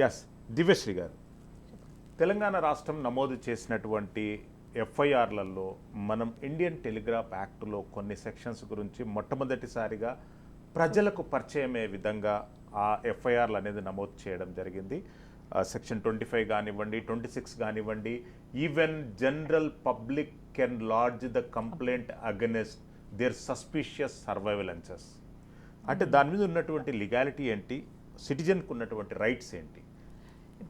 Yes, Divyasri గారు, తెలంగాణ రాష్ట్రం నమోదు చేసినటువంటి ఎఫ్ఐఆర్లలో మనం ఇండియన్ టెలిగ్రాఫ్ యాక్ట్లో కొన్ని సెక్షన్స్ గురించి మొట్టమొదటిసారిగా ప్రజలకు పరిచయమే విధంగా ఆ ఎఫ్ఐఆర్లు అనేది నమోదు చేయడం జరిగింది. సెక్షన్ 25 కానివ్వండి, 26 కానివ్వండి, even general public can lodge the complaint against their suspicious surveillances. అంటే దాని మీద ఉన్నటువంటి లీగాలిటీ ఏంటి, సిటిజన్కు ఉన్నటువంటి రైట్స్ ఏంటి,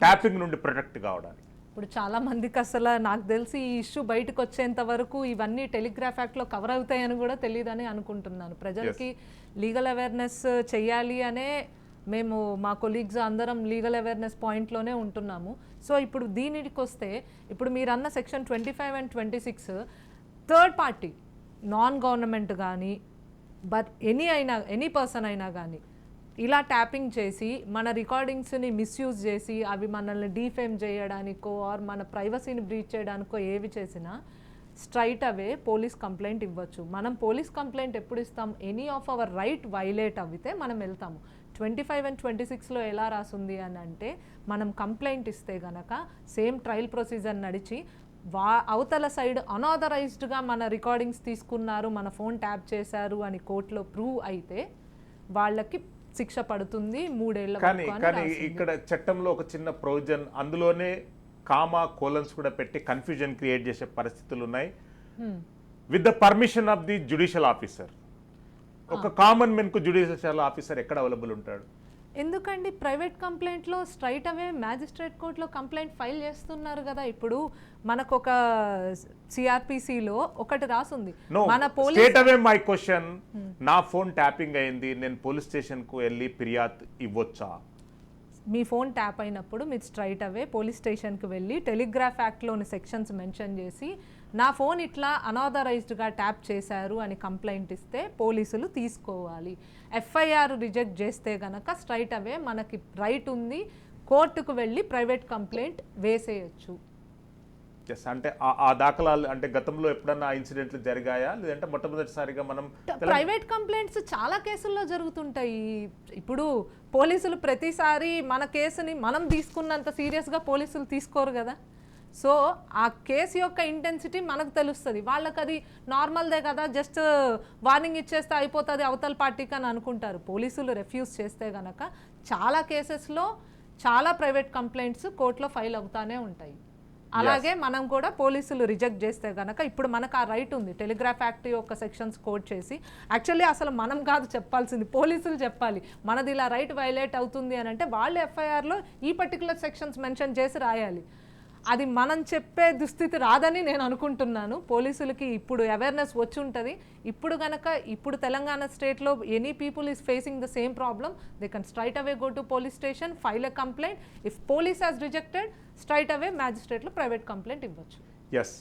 ట్యాపింగ్ నుండి ప్రొటెక్ట్ కావడానికి? ఇప్పుడు చాలా మందికి అసలు నాకు తెలిసి ఈ ఇష్యూ బయటకు వచ్చేంత వరకు ఇవన్నీ టెలిగ్రాఫ్ యాక్ట్లో కవర్ అవుతాయని కూడా తెలియదని అనుకుంటున్నాను. ప్రజలకి లీగల్ అవేర్నెస్ చెయ్యాలి అనే మేము మా కొలీగ్స్ అందరం లీగల్ అవేర్నెస్ పాయింట్లోనే ఉంటున్నాము. సో ఇప్పుడు దీనికి వస్తే ఇప్పుడు మీరు అన్న section 25 and 26 third party non government కానీ బట్ ఎనీ పర్సన్ అయినా కానీ ఇలా ట్యాపింగ్ చేసి మన రికార్డింగ్స్ని మిస్యూజ్ చేసి అవి మనల్ని డీఫేమ్ చేయడానికో ఆర్ మన ప్రైవసీని బ్రీచ్ చేయడానికో ఏవి చేసినా స్ట్రైట్ అవే పోలీస్ కంప్లైంట్ ఇవ్వచ్చు. మనం పోలీస్ కంప్లైంట్ ఎప్పుడు ఇస్తాం? Any of our right violate అవితే మనం వెళ్తాము. 25 and 26లో ఎలా రాసుంది అని అంటే, మనం కంప్లైంట్ ఇస్తే గనక సేమ్ ట్రయల్ ప్రొసీజర్ నడిచి అవతల సైడ్ అనాథరైజ్డ్గా మన రికార్డింగ్స్ తీసుకున్నారు, మన ఫోన్ ట్యాప్ చేశారు అని కోర్టులో ప్రూవ్ అయితే వాళ్ళకి శిక్ష పడుతుంది 3 ఏళ్ల. కానీ ఇక్కడ చట్టంలో ఒక చిన్న ప్రొవిజన్, అందులోనే కామా కోలన్స్ కూడా పెట్టి కన్ఫ్యూజన్ క్రియేట్ చేసే పరిస్థితులు ఉన్నాయి. With the permission of the judicial officer. ఒక కామన్ మెన్ కు జ్యుడిషియల్ ఆఫీసర్ ఎక్కడ అవైలబుల్ ఉంటాడు? ఎందుకండి ప్రైవేట్ కంప్లైంట్లో స్ట్రైట్ అవే మ్యాజిస్ట్రేట్ కోర్టులో కంప్లైంట్ ఫైల్ చేస్తున్నారు కదా. ఇప్పుడు మనకు ఒక సిఆర్పిసిలో ఒకటి రాసుంది, మన police straight away my question, నా ఫోన్ ట్యాపింగ్ అయింది, నేను పోలీస్ స్టేషన్ కు వెళ్ళి ఫిర్యాదు ఇవ్వొచ్చా? మీ ఫోన్ ట్యాప్ అయినప్పుడు మీరు స్ట్రైట్ అవే పోలీస్ స్టేషన్కి వెళ్ళి టెలిగ్రాఫ్ యాక్ట్లోని సెక్షన్స్ మెన్షన్ చేసి నా ఫోన్ ఇట్లా అనాథరైజ్డ్గా ట్యాప్ చేశారు అని కంప్లైంట్ ఇస్తే పోలీసులు తీసుకోవాలి. ఎఫ్ఐఆర్ రిజెక్ట్ చేస్తే గనక స్ట్రైట్ అవే మనకి రైట్ ఉంది, కోర్టుకు వెళ్ళి ప్రైవేట్ కంప్లైంట్ వేసేయచ్చు. అంటే ఆ దాఖలాలు అంటే గతంలో ఎప్పుడన్నా ఇన్సిడెంట్లు జరిగాయా, లేదంటే మొట్టమొదటిసారిగా మనం? ప్రైవేట్ కంప్లైంట్స్ చాలా కేసుల్లో జరుగుతుంటాయి. ఇప్పుడు పోలీసులు ప్రతిసారి మన కేసుని మనం తీసుకున్నంత సీరియస్గా పోలీసులు తీసుకోరు కదా. సో ఆ కేసు యొక్క ఇంటెన్సిటీ మనకు తెలుస్తుంది, వాళ్ళకి అది నార్మల్దే కదా, జస్ట్ వార్నింగ్ ఇచ్చేస్తే అయిపోతుంది అవతల పార్టీకి అని అనుకుంటారు. పోలీసులు రెఫ్యూజ్ చేస్తే గనక చాలా కేసెస్లో చాలా ప్రైవేట్ కంప్లైంట్స్ కోర్టులో ఫైల్ అవుతానే ఉంటాయి. అలాగే మనం కూడా పోలీసులు రిజెక్ట్ చేస్తే గనక ఇప్పుడు మనకు ఆ రైట్ ఉంది. టెలిగ్రాఫ్ యాక్ట్ యొక్క సెక్షన్స్ కోట్ చేసి, యాక్చువల్లీ అసలు మనం కాదు చెప్పాల్సింది, పోలీసులు చెప్పాలి మనది ఇలా రైట్ వైలేట్ అవుతుంది అని అంటే వాళ్ళు ఎఫ్ఐఆర్లో ఈ పర్టికులర్ సెక్షన్స్ మెన్షన్ చేసి రాయాలి. అది మనం చెప్పే దుస్థితి రాదని నేను అనుకుంటున్నాను. పోలీసులకి ఇప్పుడు అవేర్నెస్ వచ్చి ఉంటుంది. ఇప్పుడు తెలంగాణ స్టేట్లో any people is facing the same problem, they can straight away go to police station, file a complaint. If police has rejected, straight away మ్యాజిస్ట్రేట్లో ప్రైవేట్ కంప్లైంట్ ఇవ్వచ్చు. ఎస్.